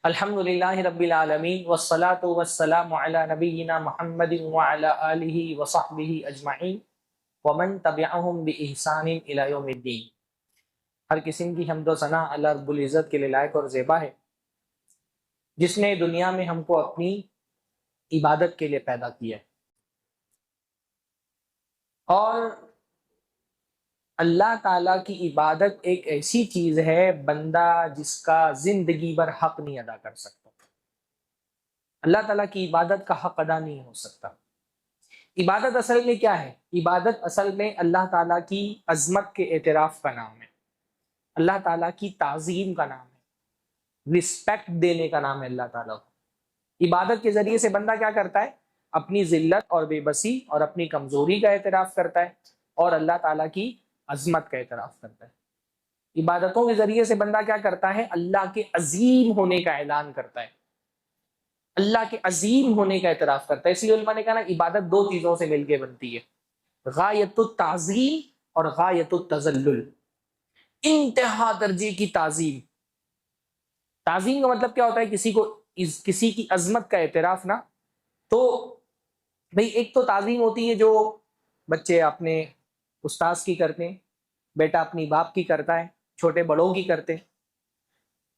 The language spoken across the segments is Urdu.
الحمدللہ رب العالمین والصلاة والسلام علی نبینا محمد وعلی آلہ وصحبہ اجمعین ومن تبعہم بإحسان الی یوم الدین۔ ہر قسم کی حمد و ثنا اللہ رب العزت کے لیے لائق اور زیبا ہے، جس نے دنیا میں ہم کو اپنی عبادت کے لیے پیدا کیا ہے، اور اللہ تعالیٰ کی عبادت ایک ایسی چیز ہے بندہ جس کا زندگی بھر حق نہیں ادا کر سکتا۔ اللہ تعالیٰ کی عبادت کا حق ادا نہیں ہو سکتا۔ عبادت اصل میں کیا ہے؟ عبادت اصل میں اللہ تعالیٰ کی عظمت کے اعتراف کا نام ہے، اللہ تعالیٰ کی تعظیم کا نام ہے، رسپیکٹ دینے کا نام ہے اللہ تعالیٰ کو۔ عبادت کے ذریعے سے بندہ کیا کرتا ہے؟ اپنی ذلت اور بے بسی اور اپنی کمزوری کا اعتراف کرتا ہے اور اللہ تعالیٰ کی عظمت کا اعتراف کرتا ہے۔ عبادتوں کے ذریعے سے بندہ کیا کرتا ہے؟ اللہ کے عظیم ہونے کا اعلان کرتا ہے، اللہ کے عظیم ہونے کا اعتراف کرتا ہے۔ اس لیے علماء نے کہا نا، عبادت دو چیزوں سے مل کے بنتی ہے، غایت التعظیم اور غایت التذلل، انتہا درجے کی تعظیم۔ تعظیم کا مطلب کیا ہوتا ہے؟ کسی کی عظمت کا اعتراف نا۔ تو بھئی ایک تو تعظیم ہوتی ہے جو بچے اپنے استاذ کی کرتے ہیں، بیٹا اپنی باپ کی کرتا ہے، چھوٹے بڑوں کی کرتے ہیں،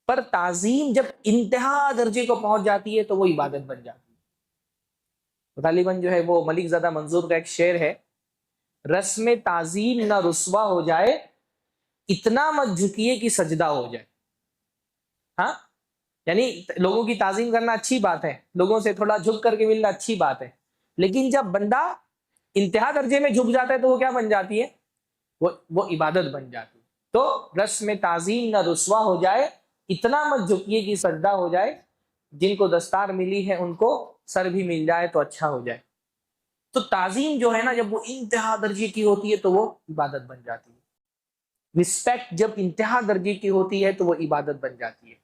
پر تعظیم جب انتہا درجے کو پہنچ جاتی ہے تو وہ عبادت بن جاتی ہے۔ غالباً جو ہے وہ ملک زادہ منظور کا ایک شعر ہے، رسم تعظیم نہ رسوا ہو جائے، اتنا مت جھکیے کہ سجدہ ہو جائے۔ ہاں، یعنی لوگوں کی تعظیم کرنا اچھی بات ہے، لوگوں سے تھوڑا جھک کر کے ملنا اچھی بات ہے، لیکن جب بندہ انتہا درجے میں جھک جاتا ہے تو وہ کیا بن جاتی ہے؟ وہ عبادت بن جاتی ہے۔ تو رسم تعظیم نہ رسوا ہو جائے، اتنا مت جھکیے کہ سجدہ ہو جائے، جن کو دستار ملی ہے ان کو سر بھی مل جائے تو اچھا ہو جائے۔ تو تعظیم جو ہے نا، جب وہ انتہا درجے کی ہوتی ہے تو وہ عبادت بن جاتی ہے۔ رسپیکٹ جب انتہا درجے کی ہوتی ہے تو وہ عبادت بن جاتی ہے۔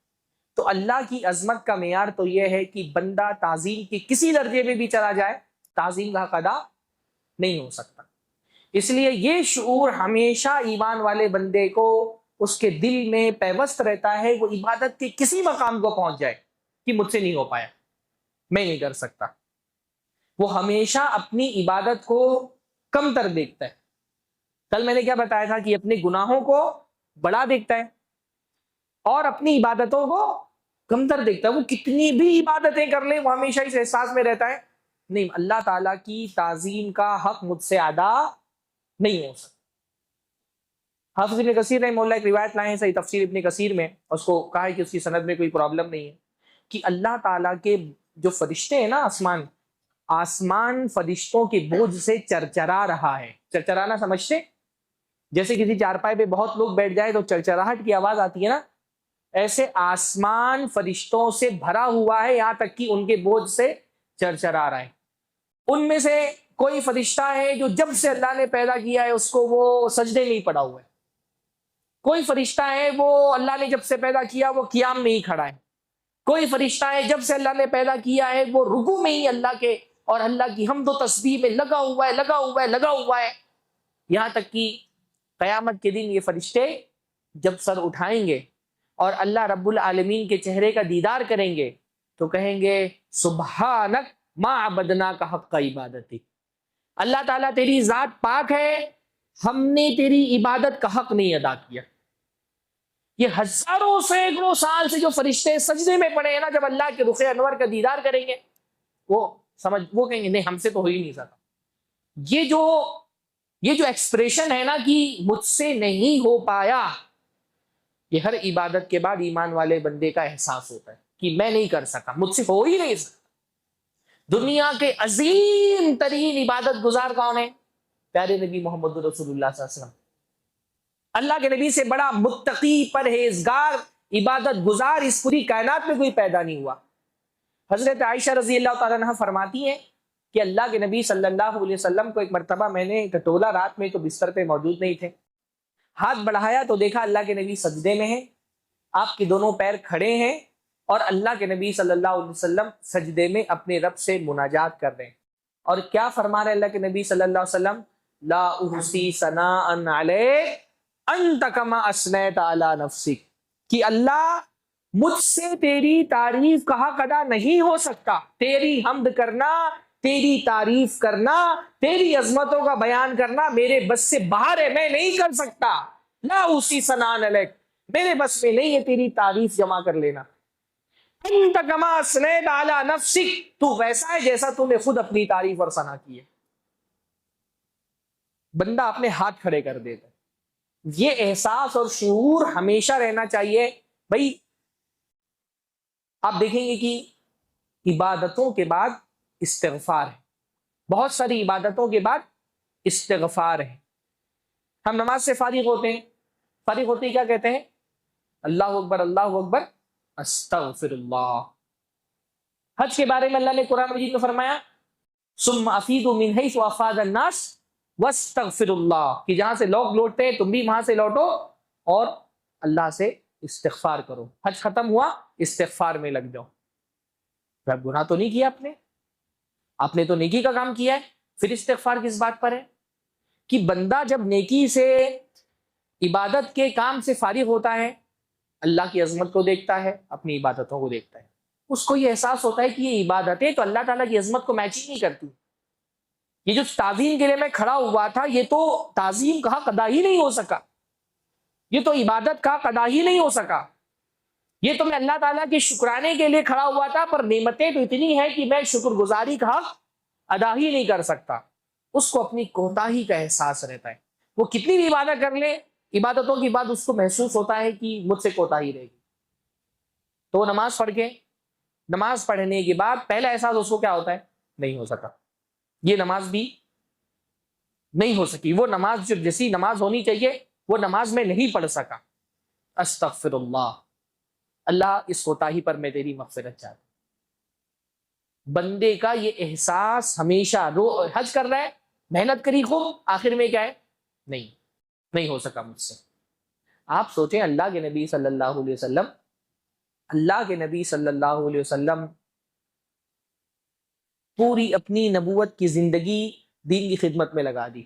تو اللہ کی عظمت کا معیار تو یہ ہے کہ بندہ تعظیم کی کسی درجے میں بھی چلا جائے، تعظیم کا حق ادا نہیں ہو سکتا۔ اس لیے یہ شعور ہمیشہ ایمان والے بندے کو اس کے دل میں پیوست رہتا ہے، وہ عبادت کے کسی مقام کو پہنچ جائے کہ مجھ سے نہیں ہو پایا، میں نہیں کر سکتا، وہ ہمیشہ اپنی عبادت کو کم تر دیکھتا ہے۔ کل میں نے کیا بتایا تھا کہ اپنے گناہوں کو بڑا دیکھتا ہے اور اپنی عبادتوں کو کم تر دیکھتا ہے۔ وہ کتنی بھی عبادتیں کر لے، وہ ہمیشہ اس احساس میں رہتا ہے، نہیں، اللہ تعالیٰ کی تعظیم کا حق مجھ سے ادا نہیں ہو سکتا۔ حافظ ابن کثیر رحمہ اللہ ایک روایت لائے ہیں صحیح تفسیر ابن کثیر میں، اس کو کہا ہے کہ اس کی سند میں کوئی پرابلم نہیں ہے، کہ اللہ تعالیٰ کے جو فرشتے ہیں نا، آسمان فرشتوں کے بوجھ سے چرچرا رہا ہے۔ چرچرانا سمجھتے؟ جیسے کسی چارپائے پہ بہت لوگ بیٹھ جائے تو چرچراہٹ کی آواز آتی ہے نا، ایسے آسمان فرشتوں سے بھرا ہوا ہے، یہاں تک کہ ان کے بوجھ سے چرچرا رہا ہے۔ ان میں سے کوئی فرشتہ ہے جو جب سے اللہ نے پیدا کیا ہے اس کو وہ سجدے نہیں پڑا ہوا ہے، کوئی فرشتہ ہے وہ اللہ نے جب سے پیدا کیا وہ قیام میں ہی کھڑا ہے، کوئی فرشتہ ہے جب سے اللہ نے پیدا کیا ہے وہ رکوع میں ہی اللہ کے اور اللہ کی حمد و تسبیح میں لگا ہوا ہے، یہاں تک کہ قیامت کے دن یہ فرشتے جب سر اٹھائیں گے اور اللہ رب العالمین کے چہرے کا دیدار کریں گے تو کہیں گے سبحانک ما عبدنا کا حق کا عبادتی، اللہ تعالیٰ تیری ذات پاک ہے، ہم نے تیری عبادت کا حق نہیں ادا کیا۔ یہ ہزاروں سینکڑوں سال سے جو فرشتے سجدے میں پڑے ہیں نا، جب اللہ کے رخ انور کا دیدار کریں گے وہ کہیں گے نہیں، ہم سے تو ہو ہی نہیں سکتا۔ یہ جو ایکسپریشن ہے نا کہ مجھ سے نہیں ہو پایا، یہ ہر عبادت کے بعد ایمان والے بندے کا احساس ہوتا ہے کہ میں نہیں کر سکا، مجھ سے ہو ہی نہیں سکتا۔ دنیا کے عظیم ترین عبادت گزار کون ہے؟ پیارے نبی محمد رسول اللہ صلی اللہ علیہ وسلم۔ اللہ کے نبی سے بڑا متقی، پرہیزگار، عبادت گزار اس پوری کائنات میں کوئی پیدا نہیں ہوا۔ حضرت عائشہ رضی اللہ تعالیٰ عنہ فرماتی ہیں کہ اللہ کے نبی صلی اللہ علیہ وسلم کو ایک مرتبہ میں نے ٹٹولا، رات میں تو بستر پہ موجود نہیں تھے، ہاتھ بڑھایا تو دیکھا اللہ کے نبی سجدے میں ہیں، آپ کے دونوں پیر کھڑے ہیں اور اللہ کے نبی صلی اللہ علیہ وسلم سجدے میں اپنے رب سے مناجات کر رہے ہیں۔ اور کیا فرما رہے اللہ کے نبی صلی اللہ علیہ وسلم؟ لا احصی ثناء علیک انت کما اثنیت علی نفسک، کہ اللہ مجھ سے تیری تعریف کا حق ادا نہیں ہو سکتا، تیری حمد کرنا، تیری تعریف کرنا، تیری عظمتوں کا بیان کرنا میرے بس سے باہر ہے، میں نہیں کر سکتا۔ لا اسی ثناء علیک، میرے بس میں نہیں ہے تیری تعریف جمع کر لینا۔ انت کما اثنیت علی نفسک، تو ویسا ہے جیسا تو نے خود اپنی تعریف اور ثنا کی ہے۔ بندہ اپنے ہاتھ کھڑے کر دیتا ہے۔ یہ احساس اور شعور ہمیشہ رہنا چاہیے۔ بھائی آپ دیکھیں گے کہ عبادتوں کے بعد استغفار ہے، بہت ساری عبادتوں کے بعد استغفار ہے۔ ہم نماز سے فارغ ہوتے ہیں، فارغ ہوتے ہی کیا کہتے ہیں؟ اللہ اکبر، اللہ اکبر، استغفر اللہ۔ حج کے بارے میں اللہ نے قرآن مجید میں فرمایا ثم افیضوا من حیث افاض الناس واستغفر اللہ، کہ جہاں سے لوگ لوٹتے ہیں تم بھی وہاں سے لوٹو اور اللہ سے استغفار کرو۔ حج ختم ہوا، استغفار میں لگ جاؤ۔ گناہ تو نہیں کیا آپ نے تو نیکی کا کام کیا ہے، پھر استغفار کس بات پر ہے؟ کہ بندہ جب نیکی سے، عبادت کے کام سے فارغ ہوتا ہے، اللہ کی عظمت کو دیکھتا ہے، اپنی عبادتوں کو دیکھتا ہے، اس کو یہ احساس ہوتا ہے کہ یہ عبادتیں تو اللہ تعالیٰ کی عظمت کو میچ ہی نہیں کرتی۔ یہ جو تعظیم کے لیے میں کھڑا ہوا تھا، یہ تو تعظیم کا حق ادا ہی نہیں ہو سکا، یہ تو عبادت کا حق ادا ہی نہیں ہو سکا۔ یہ تو میں اللہ تعالیٰ کے شکرانے کے لیے کھڑا ہوا تھا، پر نعمتیں تو اتنی ہیں کہ میں شکر گزاری کا حق ادا ہی نہیں کر سکتا۔ اس کو اپنی کوتاہی کا احساس رہتا ہے۔ وہ کتنی بھی عبادت کر لے، عبادتوں کے بعد اس کو محسوس ہوتا ہے کہ مجھ سے کوتاہی رہے گی۔ تو نماز پڑھ کے، نماز پڑھنے کے بعد پہلا احساس اس کو کیا ہوتا ہے؟ نہیں ہو سکا، یہ نماز بھی نہیں ہو سکی، وہ نماز جو جیسی نماز ہونی چاہیے وہ نماز میں نہیں پڑھ سکا۔ استغفر اللہ، اللہ اس کوتاہی پر میں تیری مغفرت چاہتا ہوں۔ بندے کا یہ احساس ہمیشہ، حج کر رہا ہے، محنت کری خوب، آخر میں کیا ہے؟ نہیں ہو سکا مجھ سے۔ آپ سوچیں اللہ کے نبی صلی اللہ علیہ وسلم، اللہ کے نبی صلی اللہ علیہ وسلم پوری اپنی نبوت کی زندگی دین کی خدمت میں لگا دی،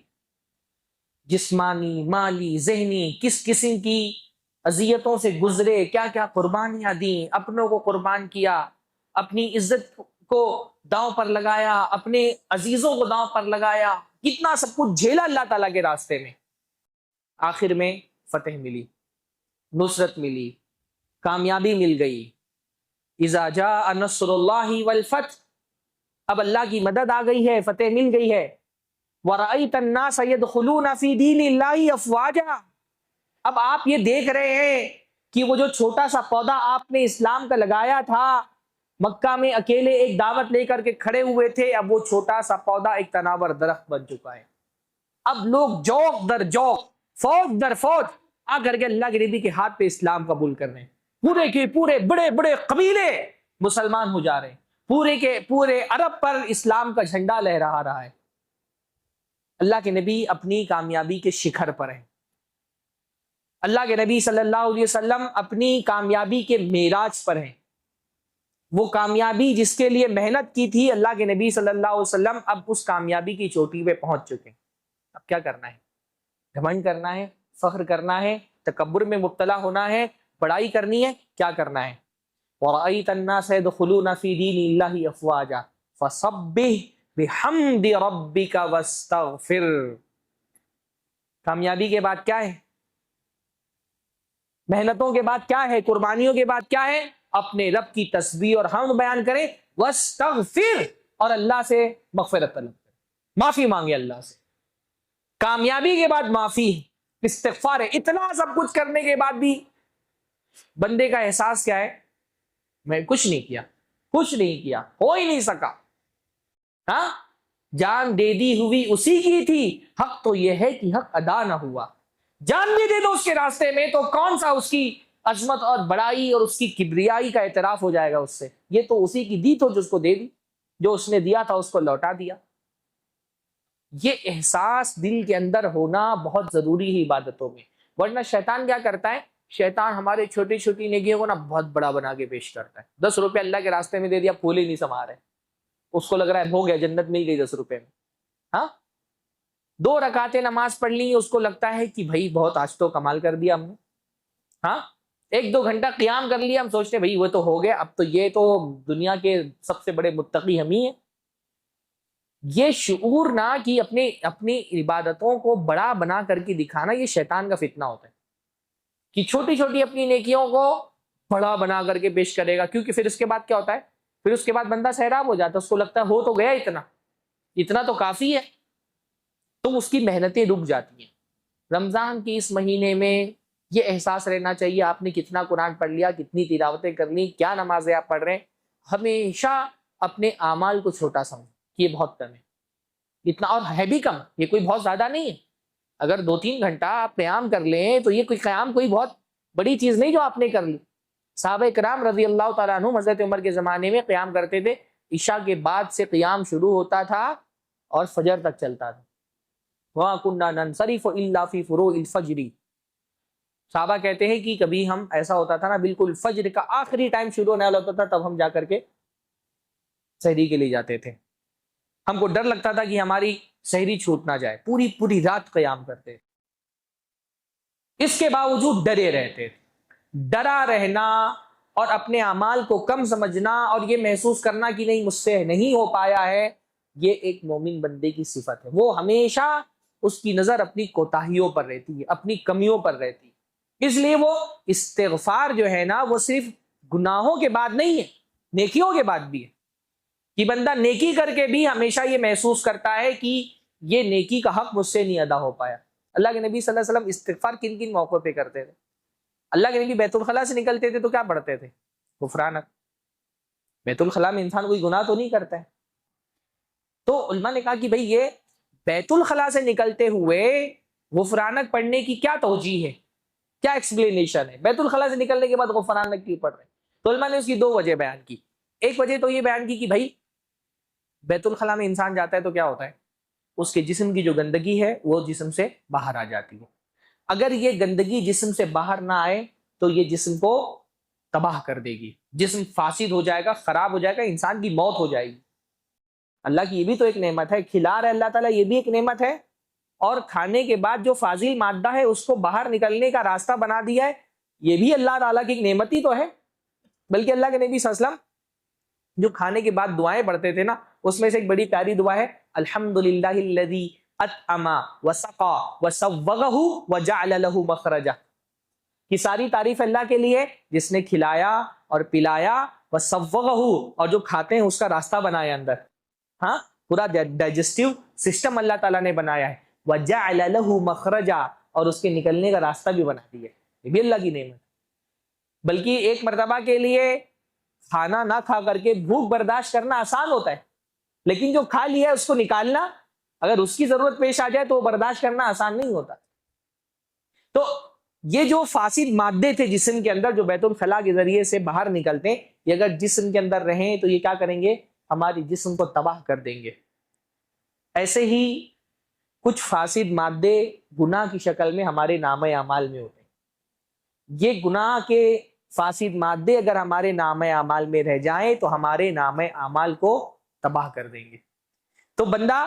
جسمانی، مالی، ذہنی، کس قسم کی اذیتوں سے گزرے، کیا کیا قربانیاں دیں، اپنوں کو قربان کیا، اپنی عزت کو داؤں پر لگایا، اپنے عزیزوں کو داؤں پر لگایا، کتنا سب کچھ جھیلا اللہ تعالیٰ کے راستے میں۔ آخر میں فتح ملی، نصرت ملی، کامیابی مل گئی۔ اذا جاء نصر اللہ والفتح، اب اللہ کی مدد آ گئی ہے، فتح مل گئی ہے۔ وَرَأَيْتَ النَّاسَ يَدْخُلُونَ فِي دِينِ اللَّهِ أَفْوَاجًا، اب آپ یہ دیکھ رہے ہیں کہ وہ جو چھوٹا سا پودا آپ نے اسلام کا لگایا تھا، مکہ میں اکیلے ایک دعوت لے کر کے کھڑے ہوئے تھے، اب وہ چھوٹا سا پودا ایک تناور درخت بن چکا ہے۔ اب لوگ جوق در جوق، فوج در فوج آ کر کے اللہ کے نبی کے ہاتھ پہ اسلام قبول کر رہے ہیں۔ پورے کے پورے بڑے بڑے قبیلے مسلمان ہو جا رہے ہیں، پورے کے پورے عرب پر اسلام کا جھنڈا لہرا رہا ہے۔ اللہ کے نبی اپنی کامیابی کے شکھر پر ہیں، اللہ کے نبی صلی اللہ علیہ وسلم اپنی کامیابی کے معراج پر ہیں۔ وہ کامیابی جس کے لیے محنت کی تھی اللہ کے نبی صلی اللہ علیہ وسلم اب اس کامیابی کی چوٹی پہ پہنچ چکے ہیں۔ اب کیا کرنا ہے؟ گھمنڈ کرنا ہے، فخر کرنا ہے، تکبر میں مبتلا ہونا ہے، بڑائی کرنی ہے؟ کیا کرنا ہے؟ وَرَأَيْتَ النَّاسَ يَدْخُلُونَ فِي دِينِ اللَّهِ أَفْوَاجًا فَسَبِّحْ بِحَمْدِ رَبِّكَ وَاسْتَغْفِرْ۔ کامیابی کے بعد کیا ہے؟ محنتوں کے بعد کیا ہے؟ قربانیوں کے بعد کیا ہے؟ اپنے رب کی تسبیح اور حمد بیان کریں، واستغفر، اور اللہ سے مغفرت طلب کریں، معافی مانگے اللہ سے۔ کامیابی کے بعد معافی، استغفار ہے۔ اتنا سب کچھ کرنے کے بعد بھی بندے کا احساس کیا ہے؟ میں کچھ نہیں کیا، کچھ نہیں کیا، ہو ہی نہیں سکا۔ ہاں، جان دے دی ہوئی اسی کی تھی، حق تو یہ ہے کہ حق ادا نہ ہوا۔ جان بھی دے دو اس کے راستے میں تو کون سا اس کی عظمت اور بڑائی اور اس کی کبریائی کا اعتراف ہو جائے گا اس سے؟ یہ تو اسی کی دی تو جس کو دے دی، جو اس نے دیا تھا اس کو لوٹا دیا۔ یہ احساس دل کے اندر ہونا بہت ضروری ہے عبادتوں میں، ورنہ شیطان کیا کرتا ہے؟ شیطان ہمارے چھوٹی چھوٹی نیکیوں کو نا بہت بڑا بنا کے پیش کرتا ہے۔ 10 روپے اللہ کے راستے میں دے دیا، پھول ہی نہیں سما رہے، اس کو لگ رہا ہے ہو گیا، جنت مل گئی 10 روپے میں۔ ہاں، 2 رکعتیں نماز پڑھ لی، اس کو لگتا ہے کہ بھائی بہت آج تو کمال کر دیا ہم نے۔ ہاں، ایک دو گھنٹہ قیام کر لیا، ہم سوچتے ہیں بھائی وہ تو ہو گیا، اب تو یہ تو دنیا کے سب سے بڑے متقی ہم ہی ہیں۔ یہ شعور نہ کہ اپنی عبادتوں کو بڑا بنا کر کے دکھانا، یہ شیطان کا فتنہ ہوتا ہے کہ چھوٹی چھوٹی اپنی نیکیوں کو بڑا بنا کر کے پیش کرے گا، کیونکہ پھر اس کے بعد کیا ہوتا ہے، پھر اس کے بعد بندہ سیراب ہو جاتا ہے، اس کو لگتا ہے ہو تو گیا اتنا تو کافی ہے، تو اس کی محنتیں رک جاتی ہیں۔ رمضان کے اس مہینے میں یہ احساس رہنا چاہیے آپ نے کتنا قرآن پڑھ لیا، کتنی تلاوتیں کر لی، کیا نمازیں آپ پڑھ رہے ہیں، ہمیشہ اپنے اعمال کو چھوٹا سمجھ کہ یہ بہت کم ہے، اتنا، اور ہے بھی کم، یہ کوئی بہت زیادہ نہیں ہے۔ اگر 2-3 گھنٹہ آپ قیام کر لیں تو یہ کوئی قیام کوئی بہت بڑی چیز نہیں جو آپ نے کر لی۔ صحابہ کرام رضی اللہ تعالیٰ عنہ حضرت عمر کے زمانے میں قیام کرتے تھے، عشاء کے بعد سے قیام شروع ہوتا تھا اور فجر تک چلتا تھا۔ وَمَا كُنَّا نَنصَرِفُ إِلَّا فِي فُرُوعِ الْفَجْرِ، صحابہ کہتے ہیں کہ کبھی ہم ایسا ہوتا تھا نا، بالکل فجر کا آخری ٹائم شروع ہونے والا ہوتا تھا تب ہم جا کر کے سحری کے لیے جاتے تھے، ہم کو ڈر لگتا تھا کہ ہماری سحری چھوٹ نہ جائے، پوری پوری رات قیام کرتے، اس کے باوجود ڈرے رہتے۔ ڈرا رہنا اور اپنے اعمال کو کم سمجھنا اور یہ محسوس کرنا کہ نہیں مجھ سے نہیں ہو پایا ہے، یہ ایک مومن بندے کی صفت ہے۔ وہ ہمیشہ اس کی نظر اپنی کوتاہیوں پر رہتی ہے، اپنی کمیوں پر رہتی ہے، اس لیے وہ استغفار جو ہے نا وہ صرف گناہوں کے بعد نہیں ہے، نیکیوں کے بعد بھی ہے، کہ بندہ نیکی کر کے بھی ہمیشہ یہ محسوس کرتا ہے کہ یہ نیکی کا حق مجھ سے نہیں ادا ہو پایا۔ اللہ کے نبی صلی اللہ علیہ وسلم استغفار کن کن موقع پہ کرتے تھے؟ اللہ کے نبی بیت الخلاء سے نکلتے تھے تو کیا پڑھتے تھے؟ غفرانک۔ بیت الخلاء میں انسان کوئی گناہ تو نہیں کرتا ہے، تو علماء نے کہا کہ بھئی یہ بیت الخلاء سے نکلتے ہوئے غفرانک پڑھنے کی کیا توجیہ ہے، کیا ایکسپلینیشن ہے، بیت الخلاء سے نکلنے کے بعد غفرانک کیوں پڑھ رہے ہیں؟ تو علماء نے اس کی 2 وجہ بیان کی۔ ایک وجہ تو یہ بیان کی کہ بھائی بیت الخلاء میں انسان جاتا ہے تو کیا ہوتا ہے، اس کے جسم کی جو گندگی ہے وہ جسم سے باہر آ جاتی ہے، اگر یہ گندگی جسم سے باہر نہ آئے تو یہ جسم کو تباہ کر دے گی، جسم فاسد ہو جائے گا، خراب ہو جائے گا، انسان کی موت ہو جائے گی۔ اللہ کی یہ بھی تو ایک نعمت ہے، کھلا رہا ہے اللہ تعالیٰ، یہ بھی ایک نعمت ہے، اور کھانے کے بعد جو فاضل مادہ ہے اس کو باہر نکلنے کا راستہ بنا دیا ہے، یہ بھی اللہ تعالیٰ کی ایک نعمت ہی تو ہے۔ بلکہ اللہ کے نبی صلی اللہ علیہ وسلم جو کھانے کے بعد دعائیں پڑھتے تھے نا، اس میں سے ایک بڑی پیاری دعا ہے، الحمدللہ الذی اطعم وسقا وسوغہ وجعل لہ مخرجا، کہ ساری تعریف اللہ کے لیے جس نے کھلایا اور پلایا، وسوغہ، اور جو کھاتے ہیں اس کا راستہ بنایا اندر، ہاں پورا ڈائجسٹیو سسٹم اللہ تعالیٰ نے بنایا ہے، وجعل لہ مخرجا، اور اس کے نکلنے کا راستہ بھی بنا دیا، یہ بھی اللہ کی نعمت۔ بلکہ ایک مرتبہ کے لیے کھانا نہ کھا کر کے بھوک برداشت کرنا آسان ہوتا ہے، لیکن جو کھا لیا ہے اس کو نکالنا، اگر اس کی ضرورت پیش آ جائے تو وہ برداشت کرنا آسان نہیں ہوتا۔ تو یہ جو فاسد مادے تھے جسم کے اندر جو بیت الخلاء کے ذریعے سے باہر نکلتے ہیں، یہ اگر جسم کے اندر رہیں تو یہ کیا کریں گے، ہماری جسم کو تباہ کر دیں گے۔ ایسے ہی کچھ فاسد مادے گناہ کی شکل میں ہمارے نامہ اعمال میں ہوتے ہیں، یہ گناہ کے فاسد مادے اگر ہمارے نامہ اعمال میں رہ جائیں تو ہمارے نامہ اعمال کو تباہ کر دیں گے۔ تو بندہ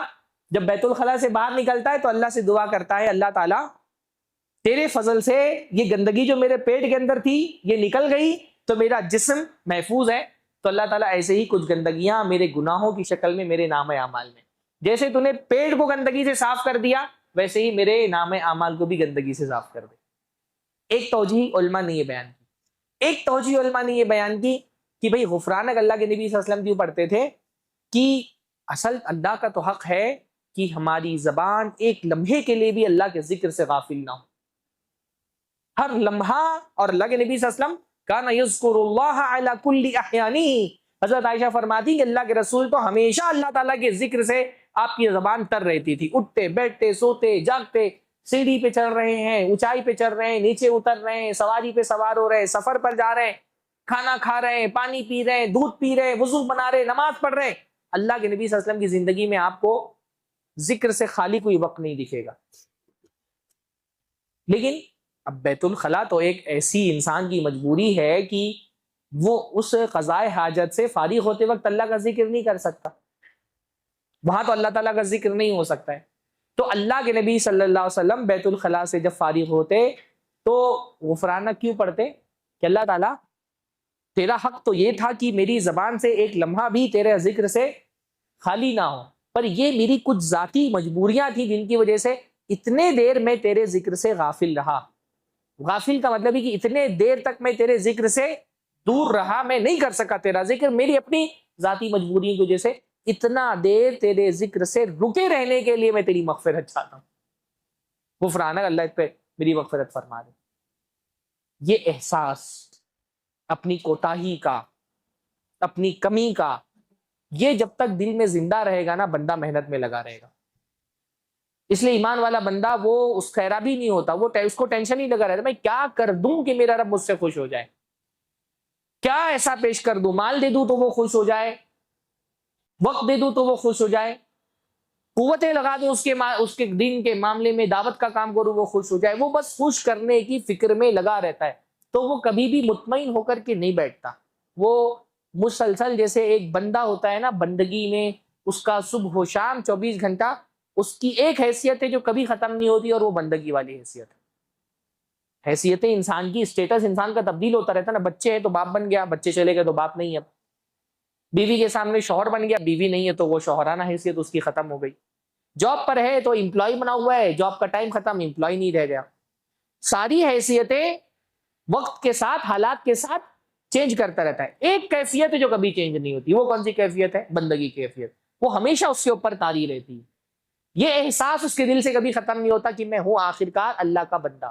جب بیت الخلاء سے باہر نکلتا ہے تو اللہ سے دعا کرتا ہے، اللہ تعالیٰ تیرے فضل سے یہ گندگی جو میرے پیٹ کے اندر تھی یہ نکل گئی تو میرا جسم محفوظ ہے، تو اللہ تعالیٰ ایسے ہی کچھ گندگیاں میرے گناہوں کی شکل میں میرے نامہ اعمال میں، جیسے تو نے پیٹ کو گندگی سے صاف کر دیا ویسے ہی میرے نامہ اعمال کو بھی گندگی سے صاف کر دے۔ ایک توجیہ علماء نے یہ بیان کی، ایک توجیہ علماء نے یہ بیان کی کہ بھئی غفرانک اللہ کے نبی صلی اللہ علیہ وسلم کیوں پڑھتے تھے، کہ اصل اللہ کا تو حق ہے کہ ہماری زبان ایک لمحے کے لیے بھی اللہ کے ذکر سے غافل نہ ہو، ہر لمحہ، اور اللہ کے نبی صلی اللہ علیہ وسلم کان یذکر اللہ علی کل احیانہ، حضرت عائشہ فرماتی کہ اللہ کے رسول تو ہمیشہ اللہ تعالیٰ کے ذکر سے آپ کی زبان تر رہتی تھی، اٹھتے بیٹھتے سوتے جاگتے، سیڑھی پہ چڑھ رہے ہیں، اونچائی پہ چڑھ رہے ہیں، نیچے اتر رہے ہیں، سواری پہ سوار ہو رہے ہیں، سفر پر جا رہے ہیں، کھانا کھا رہے ہیں، پانی پی رہے ہیں، دودھ پی رہے ہیں، وضو بنا رہے ہیں، نماز پڑھ رہے ہیں، اللہ کے نبی صلی اللہ علیہ وسلم کی زندگی میں آپ کو ذکر سے خالی کوئی وقت نہیں دکھے گا۔ لیکن اب بیت الخلاء تو ایک ایسی انسان کی مجبوری ہے کہ وہ اس قضاء حاجت سے فارغ ہوتے وقت اللہ کا ذکر نہیں کر سکتا، وہاں تو اللہ تعالیٰ کا ذکر نہیں ہو سکتا ہے، تو اللہ کے نبی صلی اللہ علیہ وسلم بیت الخلاء سے جب فارغ ہوتے تو غفرانک کیوں پڑھتے، کہ اللہ تعالیٰ تیرا حق تو یہ تھا کہ میری زبان سے ایک لمحہ بھی تیرے ذکر سے خالی نہ ہو، پر یہ میری کچھ ذاتی مجبوریاں تھیں جن کی وجہ سے اتنے دیر میں تیرے ذکر سے غافل رہا۔ غافل کا مطلب ہے کہ اتنے دیر تک میں تیرے ذکر سے دور رہا، میں نہیں کر سکا تیرا ذکر، میری اپنی ذاتی مجبوریوں کی وجہ سے اتنا دیر تیرے ذکر سے رکے رہنے کے لیے میں تیری مغفرت چاہتا ہوں۔ غفرانک، اللہ اس پہ میری مغفرت فرما دے۔ یہ احساس اپنی کوتاہی کا، اپنی کمی کا، یہ جب تک دل میں زندہ رہے گا نا، بندہ محنت میں لگا رہے گا۔ اس لیے ایمان والا بندہ وہ اس خیرابی نہیں ہوتا، وہ اس کو ٹینشن نہیں لگا رہتا میں کیا کر دوں کہ میرا رب مجھ سے خوش ہو جائے، کیا ایسا پیش کر دوں، مال دے دوں تو وہ خوش ہو جائے، وقت دے دوں تو وہ خوش ہو جائے، قوتیں لگا دوں اس کے دین کے معاملے میں، دعوت کا کام کروں وہ خوش ہو جائے۔ وہ بس خوش کرنے کی فکر میں لگا رہتا ہے، تو وہ کبھی بھی مطمئن ہو کر کے نہیں بیٹھتا۔ وہ مسلسل جیسے ایک بندہ ہوتا ہے نا، بندگی میں اس کا صبح و شام 24 گھنٹہ اس کی ایک حیثیت ہے جو کبھی ختم نہیں ہوتی، اور وہ بندگی والی حیثیت ہے۔ حیثیتیں انسان کی، اسٹیٹس انسان کا تبدیل ہوتا رہتا ہے نا، بچے ہیں تو باپ بن گیا، بچے چلے گئے تو باپ نہیں ہے، بیوی کے سامنے شوہر بن گیا، بیوی نہیں ہے تو وہ شوہرانہ حیثیت اس کی ختم ہو گئی، جاب پر ہے تو امپلائی بنا ہوا ہے، جاب کا ٹائم ختم، امپلائی نہیں رہ گیا۔ ساری حیثیتیں وقت کے ساتھ، حالات کے ساتھ چینج کرتا رہتا ہے۔ ایک کیفیت ہے جو کبھی چینج نہیں ہوتی، وہ کون سی کیفیت ہے؟ بندگی کی کیفیت، وہ ہمیشہ اس کے اوپر طاری رہتی ہے۔ یہ احساس اس کے دل سے کبھی ختم نہیں ہوتا کہ میں ہوں آخرکار اللہ کا بندہ،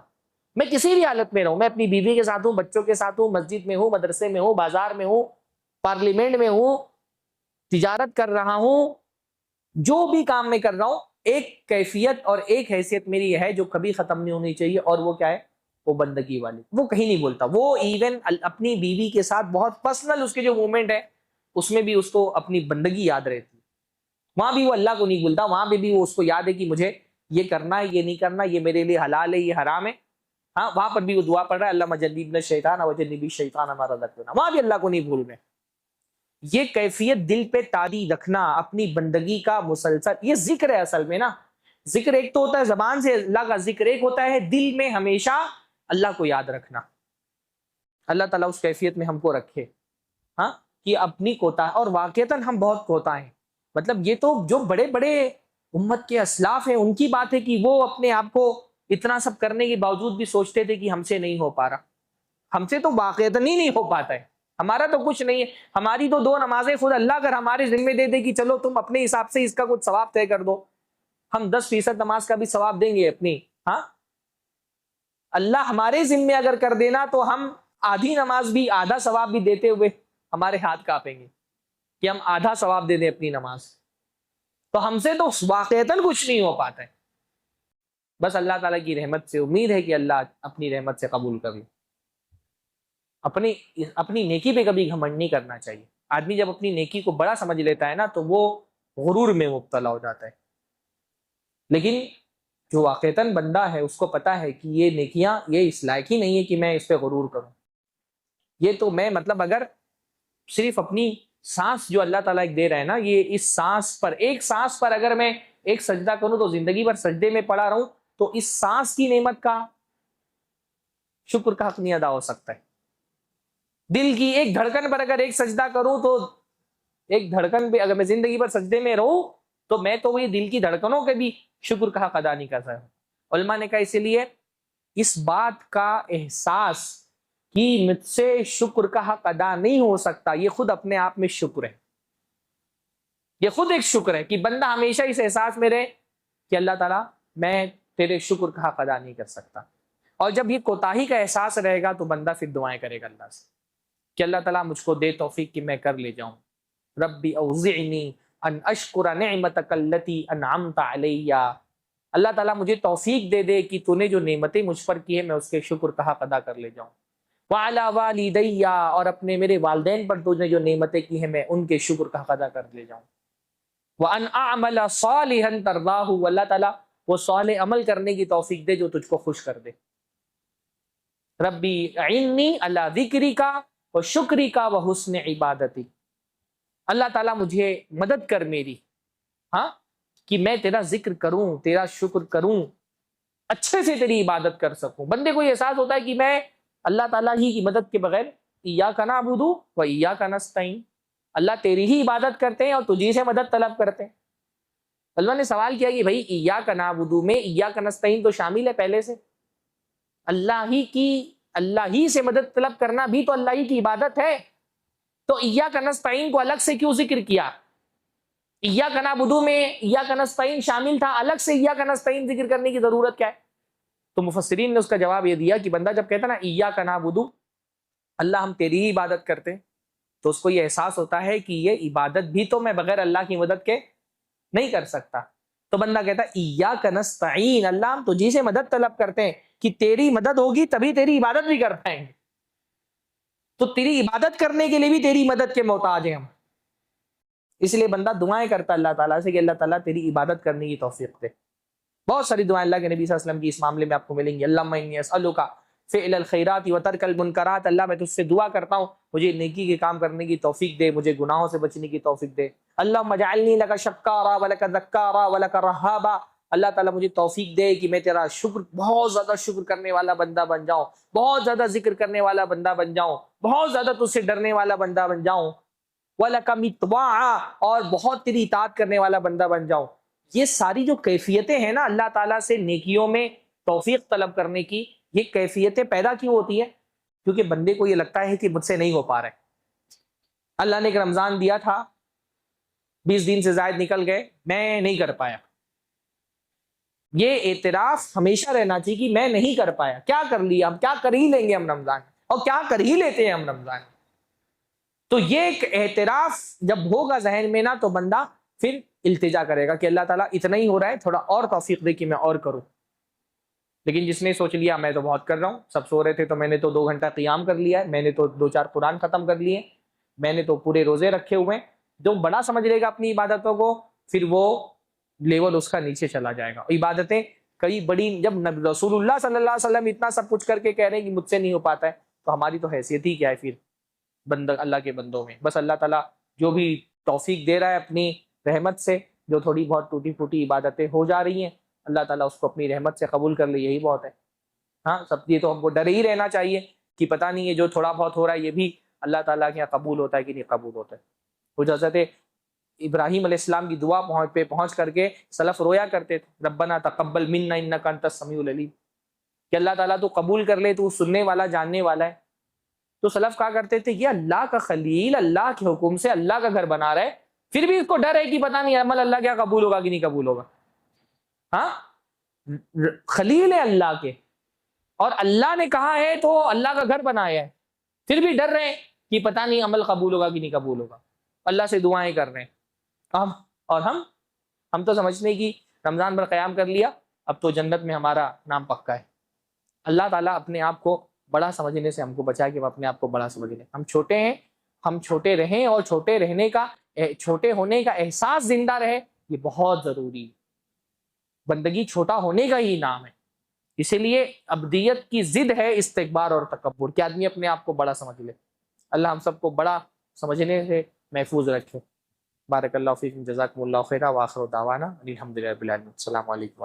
میں کسی بھی حالت میں رہوں، میں اپنی بیوی کے ساتھ ہوں، بچوں کے ساتھ ہوں، مسجد میں ہوں، مدرسے میں ہوں، بازار میں ہوں، پارلیمنٹ میں ہوں، تجارت کر رہا ہوں، جو بھی کام میں کر رہا ہوں، ایک کیفیت اور ایک حیثیت میری یہ ہے جو کبھی ختم نہیں ہونی چاہیے، اور وہ کیا ہے؟ وہ بندگی والی۔ وہ کہیں نہیں بولتا، وہ ایون اپنی بیوی کے ساتھ بہت پرسنل اس کے جو مومنٹ ہے اس میں بھی اس کو اپنی بندگی یاد رہتی ہے، وہاں بھی وہ اللہ کو نہیں بھولتا، وہاں بھی وہ اس کو یاد ہے کہ مجھے یہ کرنا ہے، یہ نہیں کرنا، یہ میرے لیے حلال ہے، یہ حرام ہے۔ ہاں، وہاں پر بھی وہ دعا پڑھ رہا ہے، اللہ جنبنا الشیطان وجنبی الشیطان ما رزقتنا، وہاں بھی اللہ کو نہیں بھول رہے۔ یہ کیفیت دل پہ طاری رکھنا، اپنی بندگی کا مسلسل، یہ ذکر ہے اصل میں نا۔ ذکر ایک تو ہوتا ہے زبان سے اللہ کا ذکر، ایک ہوتا ہے دل میں ہمیشہ اللہ کو یاد رکھنا۔ اللہ تعالیٰ اس کیفیت میں ہم کو رکھے، ہاں، کہ اپنی کوتا، اور واقعتاً ہم بہت کوتا ہیں۔ مطلب یہ تو جو بڑے بڑے امت کے اسلاف ہیں ان کی بات ہے کہ وہ اپنے آپ کو اتنا سب کرنے کے باوجود بھی سوچتے تھے کہ ہم سے نہیں ہو پا رہا، ہم سے تو واقعتاً ہی نہیں ہو پاتا ہے، ہمارا تو کچھ نہیں ہے، ہماری تو 2 نمازیں خود اللہ اگر ہمارے ذمہ دے دے کہ چلو تم اپنے حساب سے اس کا کچھ ثواب طے کر دو، ہم 10% نماز کا بھی ثواب دیں گے اپنی، ہاں، اللہ ہمارے ذمہ اگر کر دینا تو ہم آدھی نماز بھی، آدھا ثواب بھی دیتے ہوئے ہمارے ہاتھ کانپیں گے کہ ہم آدھا ثواب دے دیں اپنی نماز، تو ہم سے تو واقعتاً کچھ نہیں ہو پاتا ہے۔ بس اللہ تعالیٰ کی رحمت سے امید ہے کہ اللہ اپنی رحمت سے قبول کر لے۔ اپنی نیکی پہ کبھی گھمنڈ نہیں کرنا چاہیے۔ آدمی جب اپنی نیکی کو بڑا سمجھ لیتا ہے نا تو وہ غرور میں مبتلا ہو جاتا ہے، لیکن جو واقعتاً بندہ ہے اس کو پتا ہے کہ یہ نیکیاں یہ اس لائق ہی نہیں ہے کہ میں اس پہ غرور کروں، یہ تو میں مطلب اگر صرف اپنی سانس جو اللہ تعالیٰ ایک دے رہا ہے نا، یہ اس سانس پر، ایک سانس پر اگر میں ایک سجدہ کروں تو زندگی بھر سجدے میں پڑا رہوں تو اس سانس کی نعمت کا شکر کا حق نہیں ادا ہو سکتا ہے۔ دل کی ایک دھڑکن پر اگر ایک سجدہ کروں تو ایک دھڑکن پہ اگر میں زندگی بھر سجدے میں رہوں تو میں تو یہ دل کی دھڑکنوں کے بھی شکر کا حق ادا نہیں کر سکتا۔ علماء نے کہا اسی لیے اس بات کا احساس کہ مجھ سے شکر کا حق ادا نہیں ہو سکتا، یہ خود اپنے آپ میں شکر ہے، یہ خود ایک شکر ہے کہ بندہ ہمیشہ اس احساس میں رہے کہ اللہ تعالیٰ میں تیرے شکر کا حق ادا نہیں کر سکتا۔ اور جب یہ کوتاہی کا احساس رہے گا تو بندہ پھر دعائیں کرے گا اللہ سے کہ اللہ تعالیٰ مجھ کو دے توفیق کہ میں کر لے جاؤں۔ ربی اوزعنی ان اشکر نعمتک التی انعمت علی، اللہ تعالیٰ مجھے توفیق دے دے کہ تو نے جو نعمتیں مجھ پر کی ہے میں اس کے شکر کا حق ادا کر لے جاؤں۔ وعلی والدی، اور اپنے میرے والدین پر تو نے جو نعمتیں کی ہیں میں ان کے شکر کا حق ادا کر لے جاؤں۔ وان اعمل صالحا ترضاہ، اللہ تعالیٰ وہ صالح عمل کرنے کی توفیق دے جو تجھ کو خوش کر دے۔ ربی اعنی علی ذکرک و شکرک و حسن عبادتی، اللہ تعالیٰ مجھے مدد کر میری، ہاں، کہ میں تیرا ذکر کروں، تیرا شکر کروں، اچھے سے تیری عبادت کر سکوں۔ بندے کو یہ احساس ہوتا ہے کہ میں اللہ تعالیٰ ہی کی مدد کے بغیر ایاک نعبد و ایاک نستعین، اللہ تیری ہی عبادت کرتے ہیں اور تجھی سے مدد طلب کرتے ہیں۔ طلبہ نے سوال کیا کہ بھائی ایاک نعبد میں ایاک نستعین تو شامل ہے پہلے سے، اللہ ہی سے مدد طلب کرنا بھی تو اللہ ہی کی عبادت ہے، تو ایاک نستعین کو الگ سے کیوں ذکر کیا؟ ایاک نعبد میں ایاک نستعین شامل تھا، الگ سے ایاک نستعین ذکر کرنے کی ضرورت کیا ہے؟ تو مفسرین نے اس کا جواب یہ دیا کہ بندہ جب کہتا نا ایاک نعبد، اللہ ہم تیری ہی عبادت کرتے ہیں، تو اس کو یہ احساس ہوتا ہے کہ یہ عبادت بھی تو میں بغیر اللہ کی مدد کے نہیں کر سکتا، تو بندہ کہتا ہے ایاک نستعین، اللہ ہم تجھی سے مدد طلب کرتے ہیں کہ تیری مدد ہوگی تبھی تیری عبادت بھی کر پائیں گے، تو تیری عبادت کرنے کے لیے بھی تیری مدد کے محتاج ہیں ہم۔ اس لیے بندہ دعائیں کرتا ہے اللہ تعالیٰ سے کہ اللہ تعالیٰ تیری عبادت کرنے کی توفیق دے۔ بہت ساری دعائیں اللہ کے نبی صلی اللہ علیہ وسلم کی اس معاملے میں آپ کو ملیں گی۔ اللہم انی اسألک فعل الخیرات وترک المنکرات، اللہ میں تجھ سے دعا کرتا ہوں مجھے نیکی کے کام کرنے کی توفیق دے، مجھے گناہوں سے بچنے کی توفیق دے۔ اللہم اجعلنی لک شکارا ولک ذکارا ولک رہابا، اللہ تعالیٰ مجھے توفیق دے کہ میں تیرا شکر، بہت زیادہ شکر کرنے والا بندہ بن جاؤں، بہت زیادہ ذکر کرنے والا بندہ بن جاؤں، بہت زیادہ تجھ سے ڈرنے والا بندہ بن جاؤں، وَلَكَ مِطْوَاعًا، اور بہت تیری اطاعت کرنے والا بندہ بن جاؤں۔ یہ ساری جو کیفیتیں ہیں نا اللہ تعالیٰ سے نیکیوں میں توفیق طلب کرنے کی، یہ کیفیتیں پیدا کیوں ہوتی ہیں؟ کیونکہ بندے کو یہ لگتا ہے کہ مجھ سے نہیں ہو پا رہے۔ اللہ نے ایک رمضان دیا تھا، 20 دن سے زائد نکل گئے، میں نہیں کر پایا۔ یہ اعتراف ہمیشہ رہنا چاہیے کہ میں نہیں کر پایا، کیا کر لیا، ہم کیا کر ہی لیں گے ہم رمضان، اور کیا کر ہی لیتے ہیں ہم رمضان۔ تو یہ ایک اعتراف جب ہوگا ذہن میں نا، تو بندہ پھر التجا کرے گا کہ اللہ تعالیٰ اتنا ہی ہو رہا ہے، تھوڑا اور توفیق دے کہ میں اور کروں۔ لیکن جس نے سوچ لیا میں تو بہت کر رہا ہوں، سب سو رہے تھے تو میں نے تو 2 گھنٹہ قیام کر لیا ہے، میں نے تو 2-4 قرآن ختم کر لیے، میں نے تو پورے روزے رکھے ہوئے ہیں، جو بڑا سمجھ لے گا اپنی عبادتوں کو، پھر وہ لیول اس کا نیچے چلا جائے گا۔ عبادتیں کئی بڑی، جب رسول اللہ صلی اللہ علیہ وسلم اتنا سب کچھ کر کے کہہ رہے ہیں کہ مجھ سے نہیں ہو پاتا ہے، تو ہماری تو حیثیت ہی کیا ہے پھر بندہ اللہ کے بندوں میں۔ بس اللہ تعالیٰ جو بھی توفیق دے رہا ہے اپنی رحمت سے، جو تھوڑی بہت ٹوٹی پھوٹی عبادتیں ہو جا رہی ہیں، اللہ تعالیٰ اس کو اپنی رحمت سے قبول کر لے، یہی بہت ہے۔ ہاں سب یہ تو ہم کو ڈر ہی رہنا چاہیے کہ پتہ نہیں ہے جو تھوڑا بہت ہو رہا ہے یہ بھی اللہ تعالیٰ کے یہاں قبول ہوتا ہے کہ نہیں قبول ہوتا ہے۔ وہ حضرت ابراہیم علیہ السلام کی دعا پہنچ کر کے سلف رویا کرتے تھے، ربنا تقبل منا انک انت السمیع العلیم، کہ اللہ تعالیٰ تو قبول کر لے، تو سننے والا جاننے والا ہے۔ تو سلف کہا کرتے تھے یہ اللہ کا خلیل اللہ کے حکم سے اللہ کا گھر بنا رہا ہے، پھر بھی اس کو ڈر ہے کہ پتہ نہیں عمل اللہ کیا قبول ہوگا کہ نہیں قبول ہوگا۔ ہاں خلیل ہے اللہ کے، اور اللہ نے کہا ہے تو اللہ کا گھر بنایا ہے، پھر بھی ڈر رہے ہیں کہ پتہ نہیں عمل قبول ہوگا کہ نہیں قبول ہوگا، اللہ سے دعائیں کر رہے ہیں۔ اور ہم تو سمجھتے ہیں کہ رمضان پر قیام کر لیا اب تو جنت میں ہمارا نام پکا ہے۔ اللہ تعالیٰ اپنے آپ کو بڑا سمجھنے سے ہم کو بچائے کہ ہم اپنے آپ کو بڑا سمجھ لیں۔ ہم چھوٹے ہیں، ہم چھوٹے رہیں، اور چھوٹے ہونے کا احساس زندہ رہے، یہ بہت ضروری ہے۔ بندگی چھوٹا ہونے کا ہی نام ہے، اسی لیے ابدیت کی ضد ہے استکبار اور تکبر، کہ آدمی اپنے آپ کو بڑا سمجھ لے۔ اللہ ہم سب کو بڑا سمجھنے سے محفوظ رکھے۔ بارک اللہ فیکم، جزاکم اللہ خیرا، وآخر دعوانا الحمدللہ رب العالمین۔ السلام علیکم۔